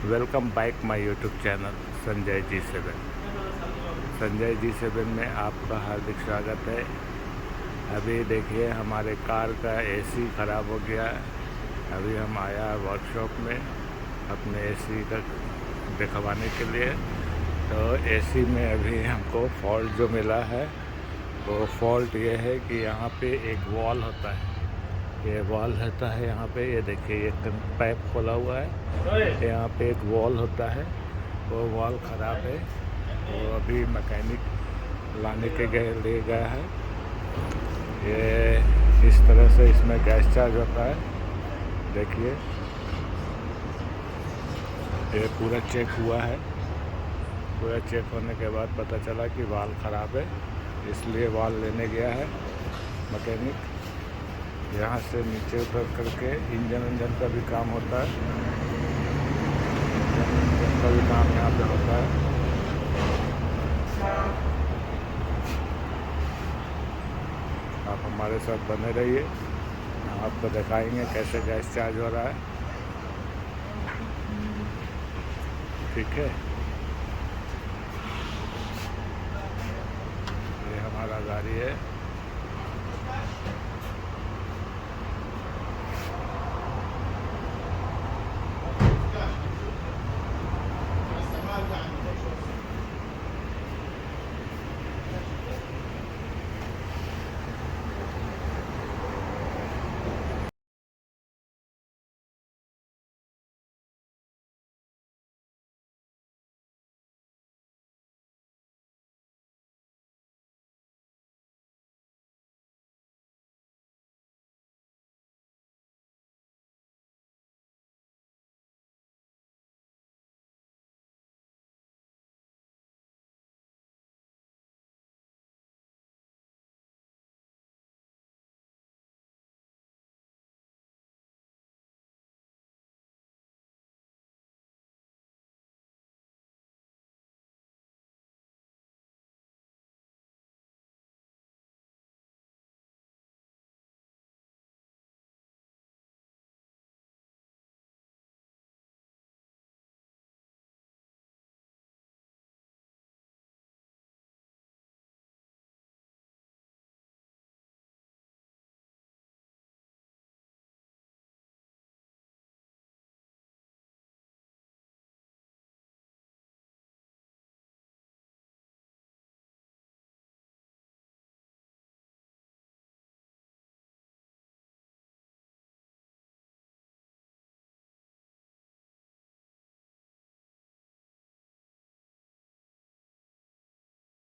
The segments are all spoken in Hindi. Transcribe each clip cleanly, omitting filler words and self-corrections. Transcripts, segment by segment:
Welcome back my YouTube channel Sanjay G7। Sanjay G7 में आपका हार्दिक स्वागत है। अभी देखिए हमारे कार का एसी ख़राब हो गया है। अभी हम आया वर्कशॉप में अपने एसी का दिखवाने के लिए। तो एसी में अभी हमको फॉल्ट जो मिला है वो फॉल्ट ये है कि यहाँ पे एक वॉल होता है, ये वॉल होता है यहाँ पे। ये देखिए ये पाइप खोला हुआ है, यहाँ पे एक वॉल होता है, वो वॉल ख़राब है। वो अभी मैकेनिक लाने के ले गया है। ये इस तरह से इसमें गैस चार्ज होता है। देखिए ये पूरा चेक हुआ है। पूरा चेक होने के बाद पता चला कि वाल ख़राब है, इसलिए वाल लेने गया है मैकेनिक। यहाँ से नीचे उतर करके इंजन का भी काम होता है। इंजन का भी काम यहाँ पे होता है। आप हमारे साथ बने रहिए, हम आपको दिखाएंगे कैसे गैस चार्ज हो रहा है। ठीक है, ये हमारा गाड़ी है।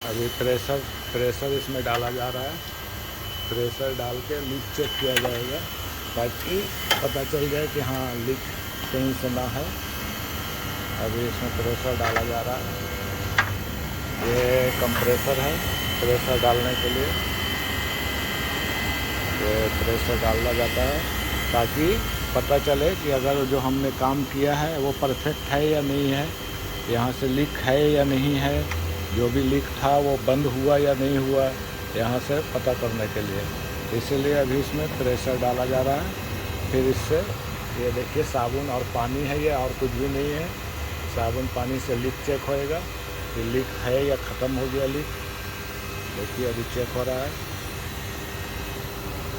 अभी प्रेशर इसमें डाला जा रहा है। प्रेशर डाल के लीक चेक किया जाएगा ताकि पता चल जाए कि हाँ लीक कहीं से ना है। अभी इसमें प्रेशर डाला जा रहा है। ये कंप्रेसर है प्रेशर डालने के लिए। ये प्रेशर डालना जाता है ताकि पता चले कि अगर जो हमने काम किया है वो परफेक्ट है या नहीं है, यहाँ से लीक है या नहीं है, जो भी लीक था वो बंद हुआ या नहीं हुआ, यहाँ से पता करने के लिए। इसीलिए अभी इसमें प्रेशर डाला जा रहा है। फिर इससे ये देखिए साबुन और पानी है ये, और कुछ भी नहीं है। साबुन पानी से लीक चेक होएगा कि लीक है या ख़त्म हो गया लीक। देखिए अभी चेक हो रहा है,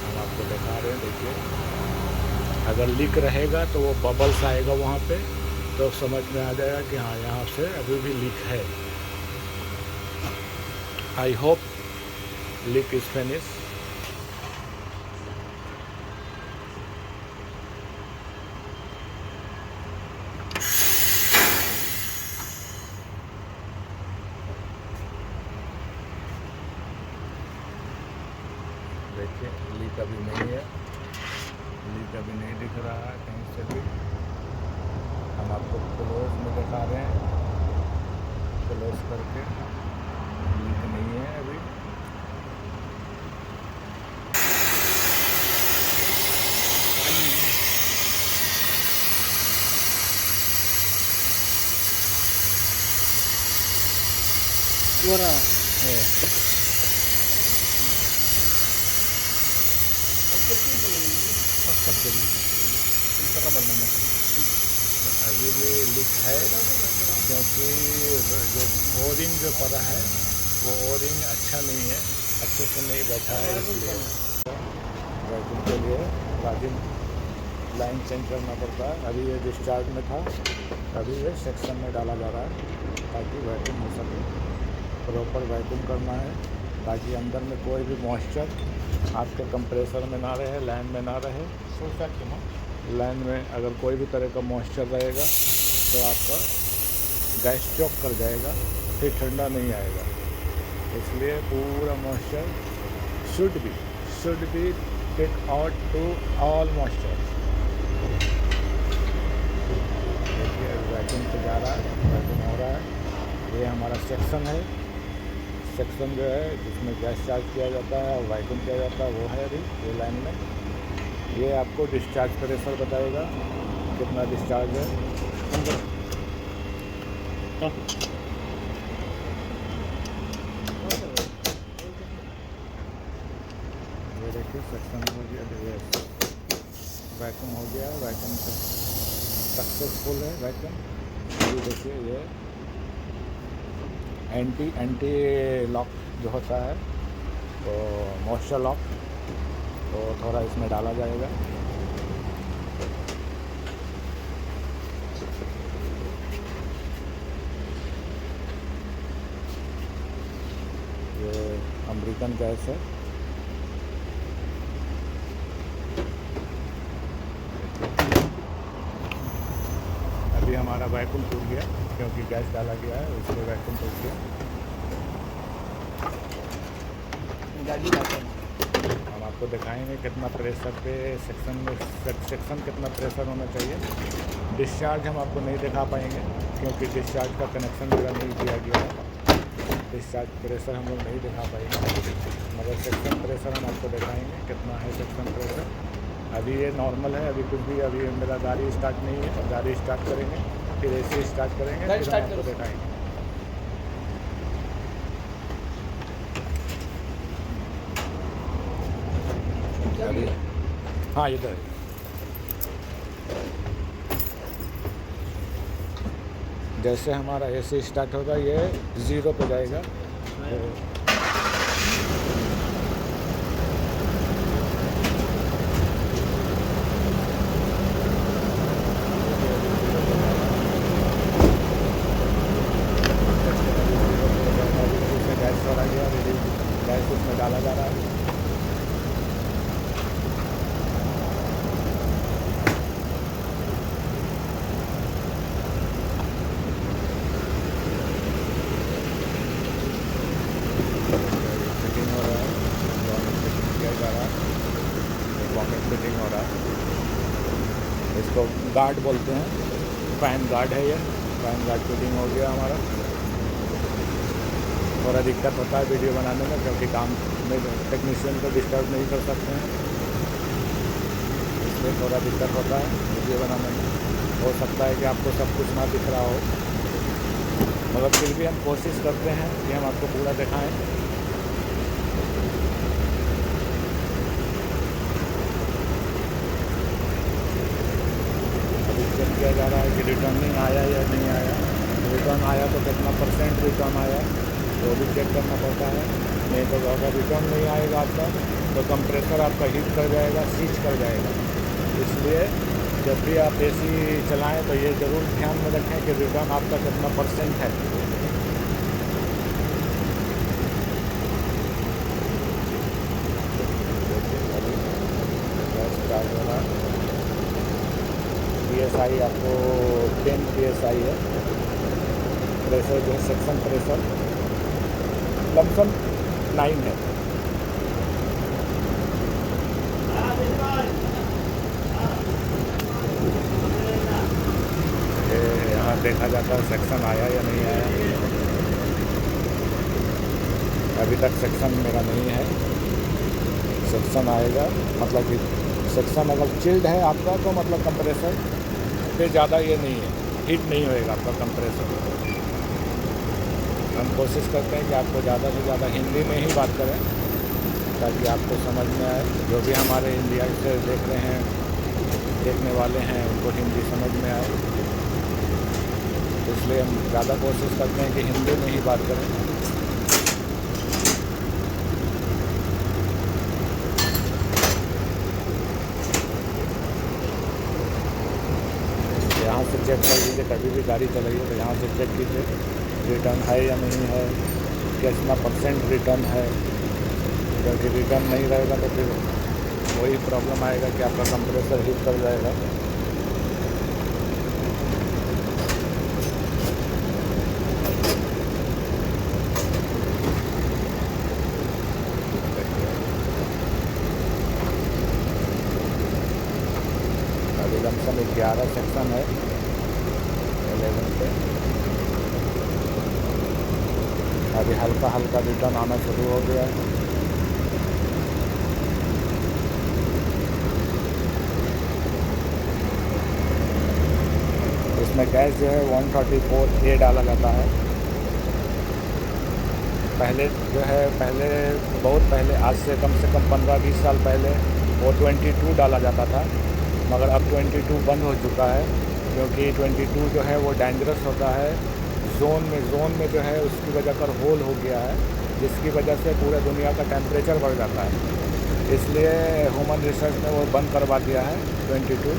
हम आपको दिखा रहे हैं। देखिए अगर लीक रहेगा तो वो बबल्स आएगा वहाँ पे, तो समझ में आ जाएगा कि हाँ यहाँ से अभी भी लीक है। I hope leak is finished. देखिए लीक अभी नहीं है, लीक अभी नहीं दिख रहा है कहीं से भी। हम आपको क्लोज में दिखा रहे हैं, क्लोज करके लीक नहीं है अभी। Pas kerja di Interabang अभी भी लीक है, क्योंकि जो ओरिंग जो पड़ा है वो ओरिंग अच्छा नहीं है, अच्छे से नहीं बैठा है, इसलिए वैक्यूम के लिए राजिम लाइन चेंज करना पड़ता है। अभी ये डिस्चार्ज में था, अभी ये सेक्शन में डाला जा रहा है ताकि वैक्यूम हो सके। प्रॉपर वैक्यूम करना है ताकि अंदर में कोई भी मॉइस्चर आपके कंप्रेसर में ना रहे, लाइन में ना रहे। लाइन में अगर कोई भी तरह का मॉइस्चर रहेगा तो आपका गैस चॉक कर जाएगा, फिर ठंडा नहीं आएगा। इसलिए पूरा moisture should be take out to all moisture. देखिए वैक्यूम से जा रहा है, वैक्यूम हो रहा है। ये हमारा सेक्शन है, सेक्शन जो है जिसमें गैस चार्ज किया जाता है और वैक्यूम किया जाता है वो है अभी ये लाइन में। ये आपको डिस्चार्ज प्रेशर बताएगा कितना डिस्चार्ज है। ये देखिए सेक्शन हो गया, वैक्यूम हो गया, वैक्यूम सक्सेसफुल है वैक्यूम। ये देखिए ये एंटी लॉक जो होता है तो मॉइस्चर लॉक, तो थोड़ा इसमें डाला जाएगा। ये अमेरिकन गैस है। अभी हमारा वैक्यूम टूट गया क्योंकि गैस डाला गया है, इसलिए वैक्यूम टूट गया। हम आपको दिखाएंगे कितना प्रेशर पे सेक्शन कितना प्रेशर होना चाहिए। डिस्चार्ज हम आपको नहीं दिखा पाएंगे क्योंकि डिस्चार्ज का कनेक्शन मेरा नहीं दिया गया है। डिस्चार्ज प्रेशर हम लोग नहीं दिखा पाएंगे, मगर सेक्शन प्रेशर हम आपको दिखाएंगे कितना है सेक्शन प्रेशर। अभी ये नॉर्मल है, अभी कुछ भी, अभी मेरा गाड़ी स्टार्ट नहीं है। गाड़ी स्टार्ट करेंगे फिर ऐसे स्टार्ट करेंगे, फिर हम आपको दिखाएंगे। अभी हाँ इधर जैसे हमारा ऐसे स्टार्ट होगा ये 0 पे जाएगा। गैस चला गया, गैस उसमें डाला जा रहा है। पॉकेट फिटिंग हो रहा है, इसको गार्ड बोलते हैं, फैन गार्ड है ये। फैन गार्ड फिटिंग हो गया हमारा। थोड़ा दिक्कत होता है वीडियो बनाने में क्योंकि काम में टेक्नीशियन को डिस्टर्ब नहीं कर सकते हैं, इसलिए थोड़ा दिक्कत होता है वीडियो बनाने में। हो सकता है कि आपको सब कुछ ना दिख रहा हो, मगर फिर भी हम कोशिश करते हैं कि हम आपको पूरा दिखाएं। चेक किया जा रहा है कि रिटर्निंग आया या नहीं आया। रिटर्न आया तो कितना % रिटर्न आया वो भी चेक करना पड़ता है। नहीं तो अगर रिटर्न नहीं आएगा आपका तो कंप्रेसर आपका हीट कर जाएगा, सीज कर जाएगा। इसलिए जब भी आप AC चलाएं तो ये ज़रूर ध्यान में रखें कि रिटर्न आपका कितना % है। गैस चार्ज हो रहा है। PSI आपको 10 PSI है प्रेशर, जो है सेक्शन प्रेशर लमसम 9 है। यहाँ देखा जाता है सेक्शन आया या नहीं आया। अभी तक सेक्शन मेरा नहीं है, सेक्शन आएगा। मतलब कि सेक्शन अगर चिल्ड है आपका तो मतलब कंप्रेसर पे ज़्यादा ये नहीं है, हीट नहीं होएगा आपका कंप्रेसर। हम कोशिश करते हैं कि आपको ज़्यादा से ज़्यादा हिंदी में ही बात करें ताकि आपको समझ में आए। जो भी हमारे इंडिया से देख रहे हैं, देखने वाले हैं, उनको हिंदी समझ में आए। इसलिए हम ज़्यादा कोशिश करते हैं कि हिंदी में ही बात करें। यहाँ से चेक कर लीजिए, कभी भी गाड़ी चलाइए तो यहाँ से चेक कीजिए रिटर्न है या नहीं है, कितना % रिटर्न है। क्योंकि रिटर्न नहीं रहेगा तो फिर वही प्रॉब्लम आएगा कि आपका कंप्रेसर हीट कर जाएगा। अभी लमसम 11 सेक्शन है 11 पे। अभी हल्का हल्का रिटर्न आना शुरू हो गया है। इसमें गैस जो है 134A डाला जाता है। पहले जो है बहुत पहले, आज से कम 15-20 साल पहले वो 22 डाला जाता था, मगर अब 22 बंद हो चुका है। क्योंकि 22 जो है वो डेंजरस होता है। जोन में जो है उसकी वजह पर होल हो गया है, जिसकी वजह से पूरे दुनिया का टेम्परेचर बढ़ जाता है। इसलिए ह्यूमन रिसर्च ने वो बंद करवा दिया है 22।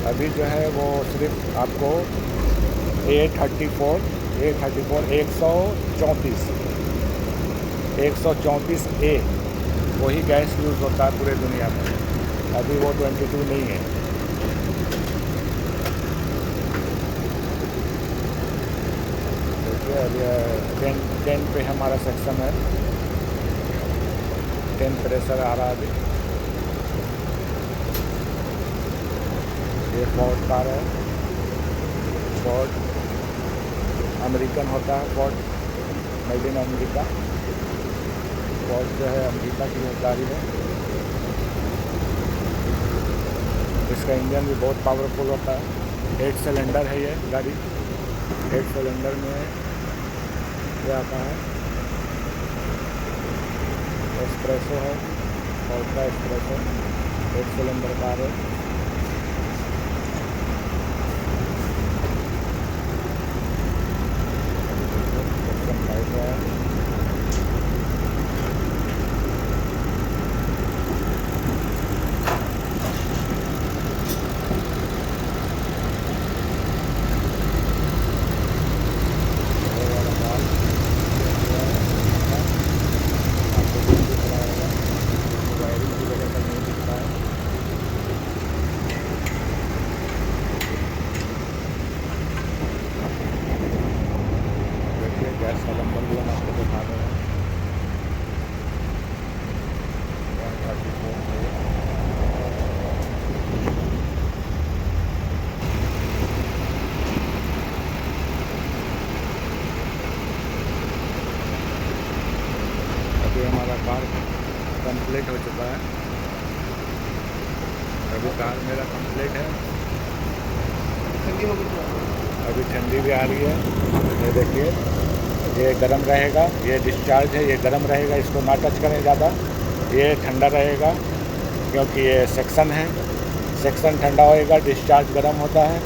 अभी जो है वो सिर्फ आपको A34 134A वही गैस यूज़ होता है पूरे दुनिया में। अभी वो 22 नहीं है। देखिए अभी 10 पे हमारा सेक्शन है। 10 प्रेशर आ रहा है अभी। ये फोर्ड कार है। फोर्ड अमेरिकन होता है, Ford made in America. Ford जो है अमेरिका की गाड़ी है। इसका इंजन भी बहुत पावरफुल होता है। 8 सिलेंडर है ये गाड़ी। 8 सिलेंडर में ये आता है। एस्प्रेसो है, फोर्ड का एस्प्रेसो 8 सिलेंडर कार है। गैस का नंबर भी हम आपको दिखा रहे हैं। 134 अभी हमारा कार कंप्लीट हो चुका है। अभी कार मेरा कंप्लीट है। अभी ठंडी भी आ रही है। ये देखिए, ये गर्म रहेगा, ये डिस्चार्ज है, ये गर्म रहेगा। इसको ना टच करें ज़्यादा, ये ठंडा रहेगा क्योंकि ये सेक्शन है। सेक्शन ठंडा होएगा, डिस्चार्ज गर्म होता है,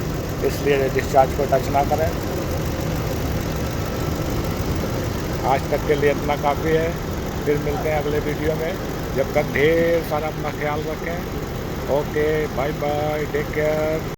इसलिए डिस्चार्ज को टच ना करें। आज तक के लिए इतना काफ़ी है। फिर मिलते हैं अगले वीडियो में। जब तक ढेर सारा अपना ख्याल रखें। Okay, bye bye, take care.